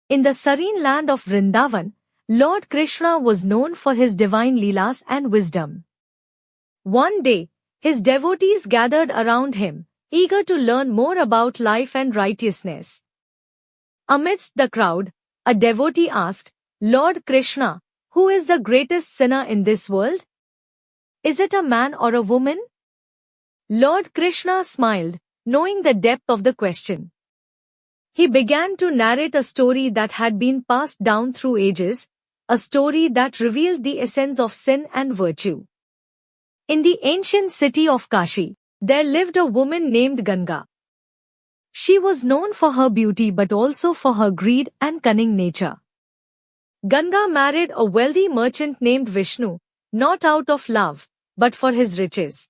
In the serene land of Vrindavan, Lord Krishna was known for his divine leelas and wisdom. One day, his devotees gathered around him, eager to learn more about life and righteousness. Amidst the crowd, a devotee asked, "Lord Krishna, who is the greatest sinner in this world? Is it a man or a woman?" Lord Krishna smiled, knowing the depth of the question. He began to narrate a story that had been passed down through ages, a story that revealed the essence of sin and virtue. In the ancient city of Kashi, there lived a woman named Ganga. She was known for her beauty but also for her greed and cunning nature. Ganga married a wealthy merchant named Vishnu, not out of love, but for his riches.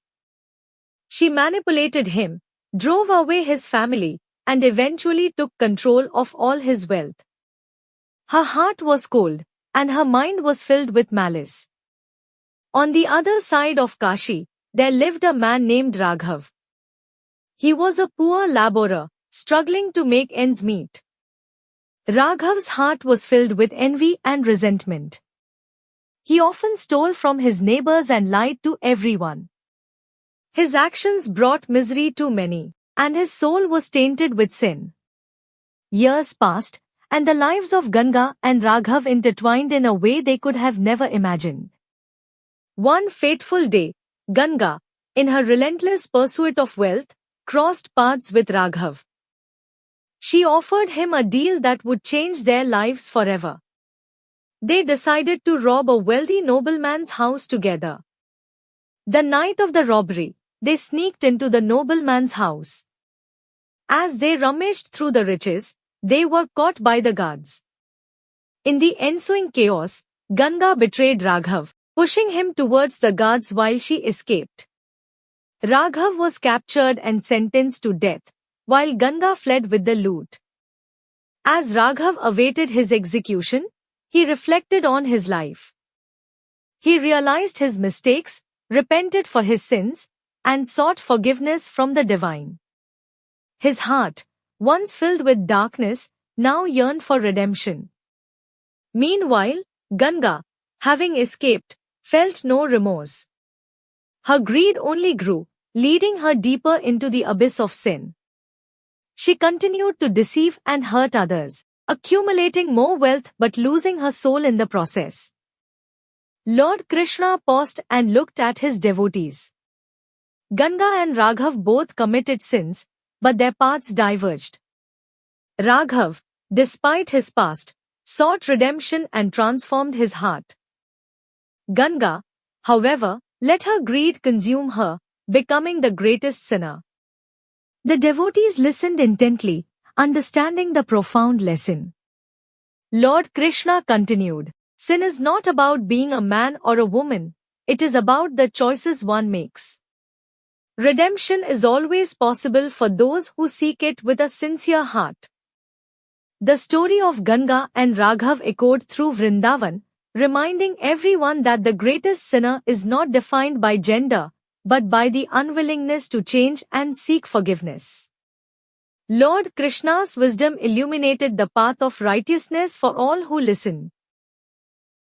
She manipulated him, drove away his family, and eventually took control of all his wealth. Her heart was cold, and her mind was filled with malice. On the other side of Kashi, there lived a man named Raghav. He was a poor laborer, struggling to make ends meet. Raghav's heart was filled with envy and resentment. He often stole from his neighbors and lied to everyone. His actions brought misery to many, and his soul was tainted with sin. Years passed, and the lives of Ganga and Raghav intertwined in a way they could have never imagined. One fateful day, Ganga, in her relentless pursuit of wealth, crossed paths with Raghav. She offered him a deal that would change their lives forever. They decided to rob a wealthy nobleman's house together. The night of the robbery, they sneaked into the nobleman's house. As they rummaged through the riches, they were caught by the guards. In the ensuing chaos, Ganga betrayed Raghav, pushing him towards the guards while she escaped. Raghav was captured and sentenced to death, while Ganga fled with the loot. As Raghav awaited his execution, he reflected on his life. He realized his mistakes, repented for his sins, and sought forgiveness from the divine. His heart, once filled with darkness, now yearned for redemption. Meanwhile, Ganga, having escaped, felt no remorse. Her greed only grew, leading her deeper into the abyss of sin. She continued to deceive and hurt others, accumulating more wealth but losing her soul in the process. Lord Krishna paused and looked at his devotees. Ganga and Raghav both committed sins, but their paths diverged. Raghav, despite his past, sought redemption and transformed his heart. Ganga, however, let her greed consume her, becoming the greatest sinner. The devotees listened intently, understanding the profound lesson. Lord Krishna continued, "Sin is not about being a man or a woman, it is about the choices one makes. Redemption is always possible for those who seek it with a sincere heart." The story of Ganga and Raghav echoed through Vrindavan, reminding everyone that the greatest sinner is not defined by gender, but by the unwillingness to change and seek forgiveness. Lord Krishna's wisdom illuminated the path of righteousness for all who listen.